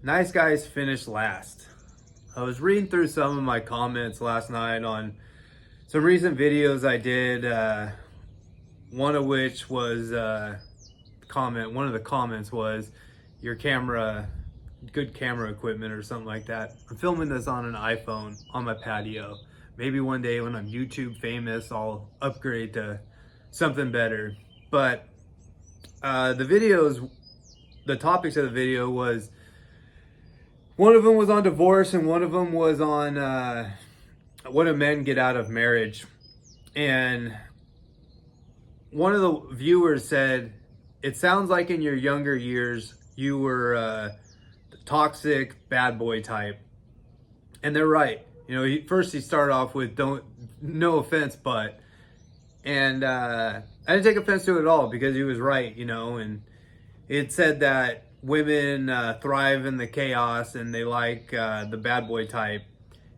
Nice guys finish last. I was reading through some of my comments last night on some recent videos I did. One of which was one of the comments was your camera, good camera equipment or something like that. I'm filming this on an iPhone on my patio. Maybe one day when I'm YouTube famous, I'll upgrade to something better. But the topics of the video was, one of them was on divorce and one of them was on what do men get out of marriage. And one of the viewers said, it sounds like in your younger years you were the toxic bad boy type. And they're right. You know, he started off with no offense, but, and I didn't take offense to it at all because he was right, you know, and it said that women thrive in the chaos and they like the bad boy type.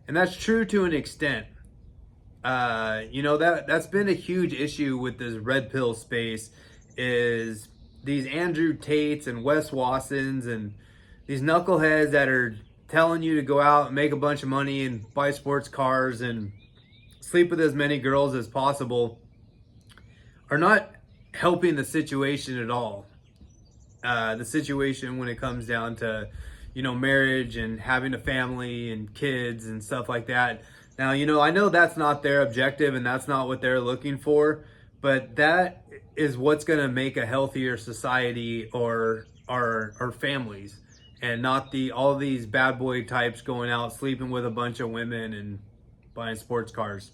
And that's true to an extent. You know, that's been a huge issue with this red pill space, is these Andrew Tates and Wes Wassons and these knuckleheads that are telling you to go out and make a bunch of money and buy sports cars and sleep with as many girls as possible are not helping the situation at all. The situation when it comes down to, you know, marriage and having a family and kids and stuff like that. Now, you know, I know that's not their objective and that's not what they're looking for, but that is what's going to make a healthier society or our families, and not all these bad boy types going out sleeping with a bunch of women and buying sports cars.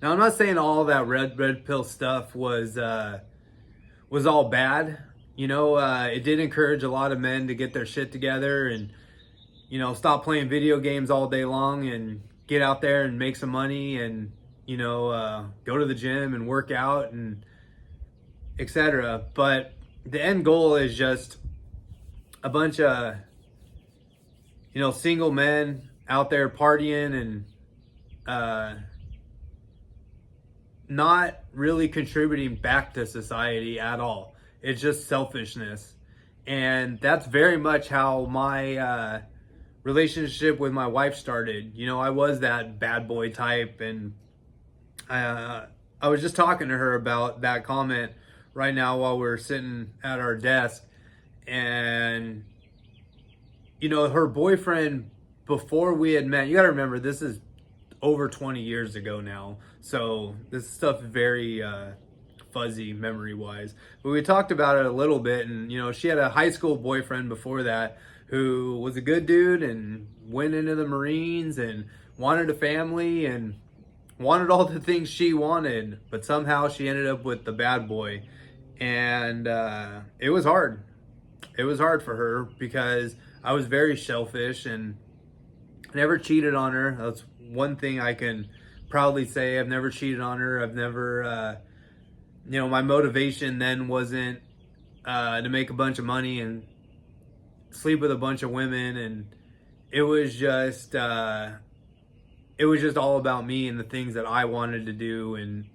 Now, I'm not saying all that red pill stuff was all bad. You know, it did encourage a lot of men to get their shit together and, you know, stop playing video games all day long and get out there and make some money and, you know, go to the gym and work out and etc. But the end goal is just a bunch of, you know, single men out there partying and not really contributing back to society at all. It's just selfishness. And that's very much how my relationship with my wife started. You know, I was that bad boy type, and I was just talking to her about that comment right now while we're sitting at our desk. And, you know, her boyfriend, before we had met, you gotta remember, this is over 20 years ago now. So this stuff is very fuzzy memory wise, but we talked about it a little bit. And, you know, she had a high school boyfriend before that who was a good dude and went into the Marines and wanted a family and wanted all the things she wanted, but somehow she ended up with the bad boy. And it was hard. It was hard for her because I was very selfish and never cheated on her. That's one thing I can proudly say. I've never cheated on her. I've never, you know, my motivation then wasn't to make a bunch of money and sleep with a bunch of women. And it was just all about me and the things that I wanted to do and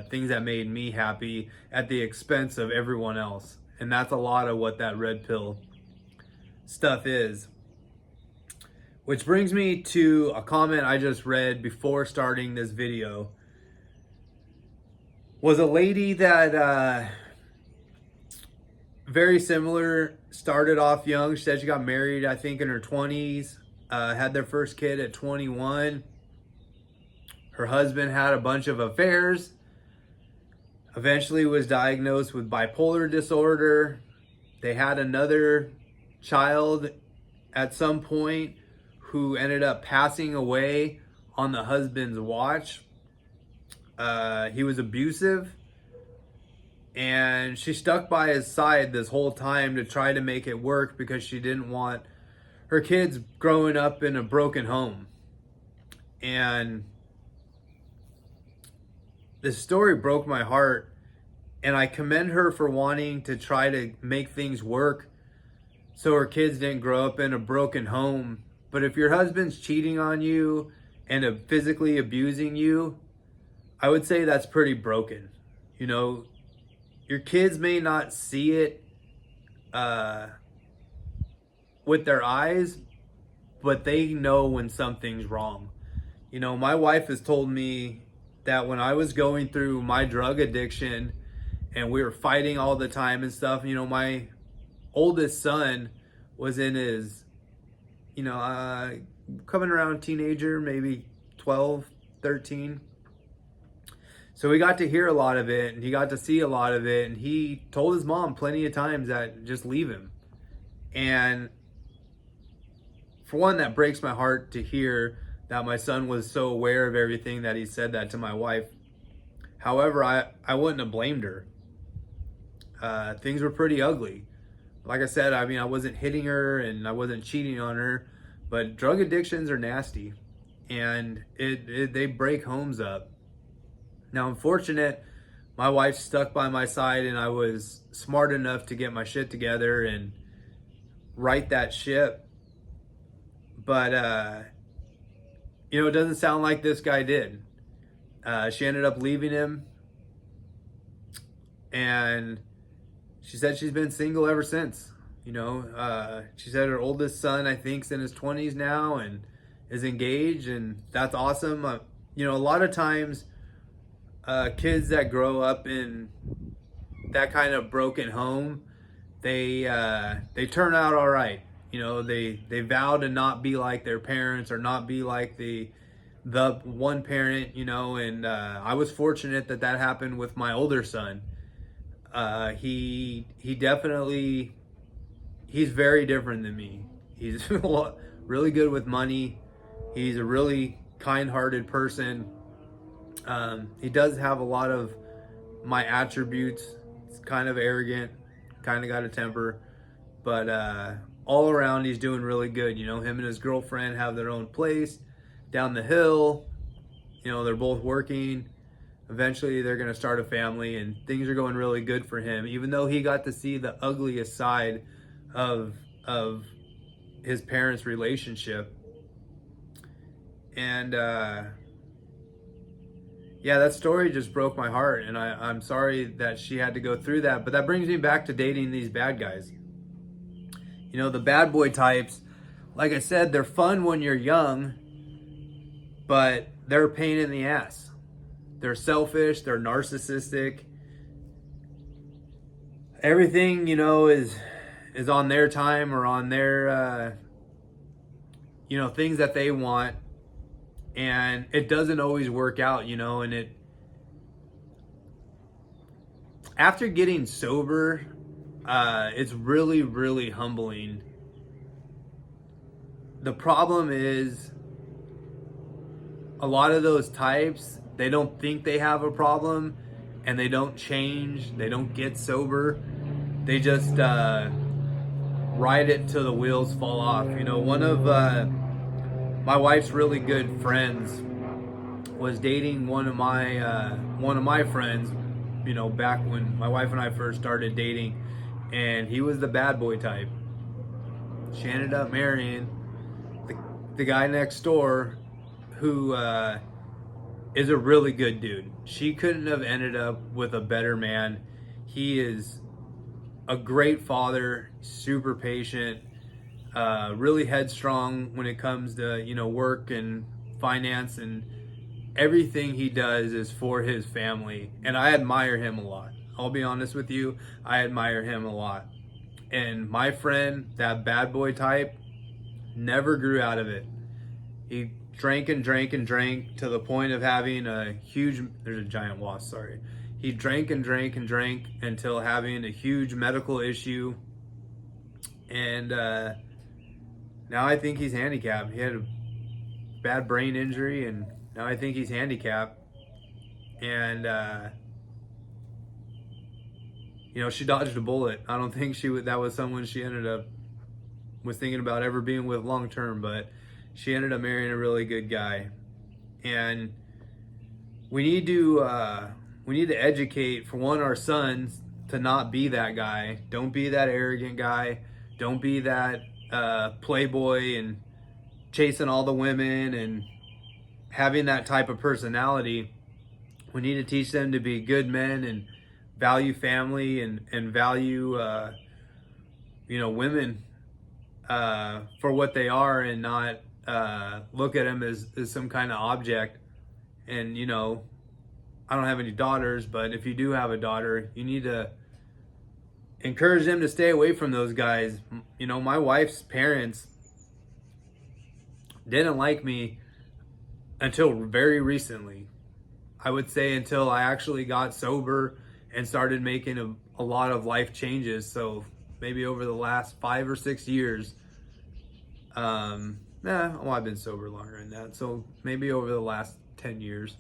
things that made me happy at the expense of everyone else. And that's a lot of what that red pill stuff is. Which brings me to a comment I just read before starting this video. Was a lady that very similar, started off young. She said she got married, I think, in her 20s, had their first kid at 21. Her husband had a bunch of affairs, eventually was diagnosed with bipolar disorder. They had another child at some point who ended up passing away on the husband's watch. He was abusive, and she stuck by his side this whole time to try to make it work because she didn't want her kids growing up in a broken home. And this story broke my heart, and I commend her for wanting to try to make things work so her kids didn't grow up in a broken home. But if your husband's cheating on you and physically abusing you, I would say that's pretty broken. You know, your kids may not see it with their eyes, but they know when something's wrong. You know, my wife has told me that when I was going through my drug addiction and we were fighting all the time and stuff, you know, my oldest son was in his, coming around teenager, maybe 12, 13. So we got to hear a lot of it and he got to see a lot of it. And he told his mom plenty of times that just leave him. And for one, that breaks my heart to hear that my son was so aware of everything that he said that to my wife. However, I wouldn't have blamed her. Things were pretty ugly. Like I said, I mean, I wasn't hitting her and I wasn't cheating on her, but drug addictions are nasty and they break homes up. Now, I'm fortunate my wife stuck by my side and I was smart enough to get my shit together and right that ship. But, it doesn't sound like this guy did. She ended up leaving him and she said she's been single ever since. She said her oldest son, I think, is in his 20s now and is engaged, and that's awesome. A lot of times kids that grow up in that kind of broken home, they turn out all right. They vow to not be like their parents or not be like the one parent, and I was fortunate that happened with my older son. He definitely, he's very different than me. He's really good with money. He's a really kind-hearted person. He does have a lot of my attributes. He's kind of arrogant, kind of got a temper, but all around he's doing really good. Him and his girlfriend have their own place down the hill. They're both working. Eventually they're going to start a family and things are going really good for him, even though he got to see the ugliest side of his parents' relationship. And that story just broke my heart, and I'm sorry that she had to go through that. But that brings me back to dating these bad guys. The bad boy types, like I said, they're fun when you're young, but they're a pain in the ass. They're selfish, they're narcissistic. Everything, is on their time or on their, things that they want. And it doesn't always work out, and after getting sober, it's really, really humbling. The problem is a lot of those types, they don't think they have a problem and they don't change. They don't get sober. They just ride it till the wheels fall off. One of my wife's really good friends was dating one of my friends, back when my wife and I first started dating, and he was the bad boy type. She ended up marrying the guy next door, who is a really good dude. She couldn't have ended up with a better man. He is a great father, super patient, really headstrong when it comes to work and finance, and everything he does is for his family, and I admire him a lot. I'll be honest with you, I admire him a lot. And my friend, that bad boy type, never grew out of it. He drank and drank and drank to the point of having there's a giant wasp, sorry. He drank and drank and drank until having a huge medical issue, and now I think he's handicapped. He had a bad brain injury, and now I think he's handicapped. And she dodged a bullet. I don't think that was someone she was thinking about ever being with long term, but she ended up marrying a really good guy. And we need to educate, for one, our sons to not be that guy. Don't be that arrogant guy. Don't be that playboy and chasing all the women and having that type of personality. We need to teach them to be good men and value family and value women for what they are and not look at them as some kind of object. And, you know, I don't have any daughters, but if you do have a daughter, you need to encourage them to stay away from those guys. You know, my wife's parents didn't like me until very recently. I would say until I actually got sober and started making a lot of life changes. So maybe over the last 5 or 6 years. I've been sober longer than that. So maybe over the last 10 years.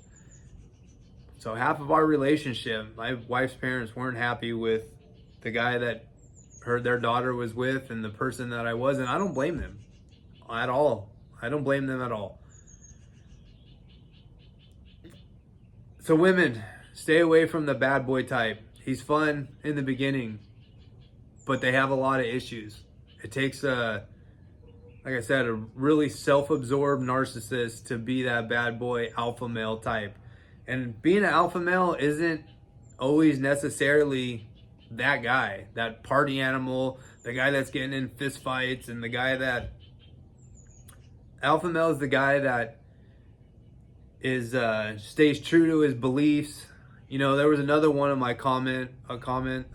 So half of our relationship, my wife's parents weren't happy with the guy that their daughter was with and the person that I was. And I don't blame them at all. I don't blame them at all. So women, stay away from the bad boy type. He's fun in the beginning, but they have a lot of issues. It takes like I said, a really self-absorbed narcissist to be that bad boy alpha male type. And being an alpha male isn't always necessarily that guy, that party animal, the guy that's getting in fist fights, and the guy that alpha male is the guy that is stays true to his beliefs. You know, there was another one of my a comment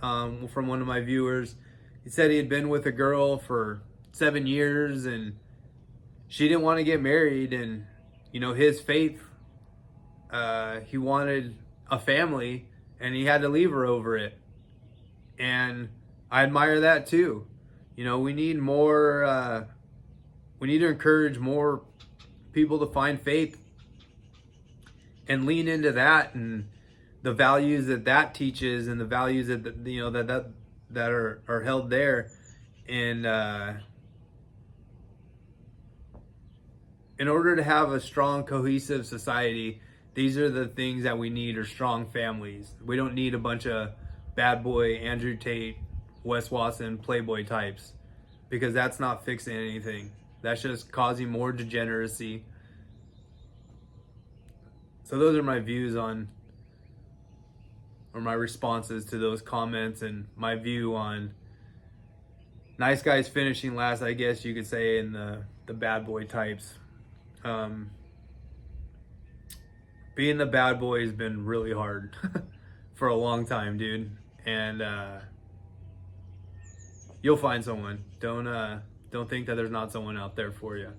from one of my viewers. He said he had been with a girl for 7 years and she didn't want to get married, and you know, his faith, he wanted a family and he had to leave her over it. And I admire that too. You know, we need more, we need to encourage more people to find faith and lean into that and the values that teaches and the values that you know that are held there. And in order to have a strong, cohesive society, these are the things that we need, are strong families. We don't need a bunch of bad boy, Andrew Tate, Wes Watson, Playboy types, because that's not fixing anything. That's just causing more degeneracy. So those are my views on, or my responses to those comments, and my view on nice guys finishing last, I guess you could say, in the bad boy types. Being the bad boy has been really hard for a long time, dude. And you'll find someone. Don't think that there's not someone out there for you.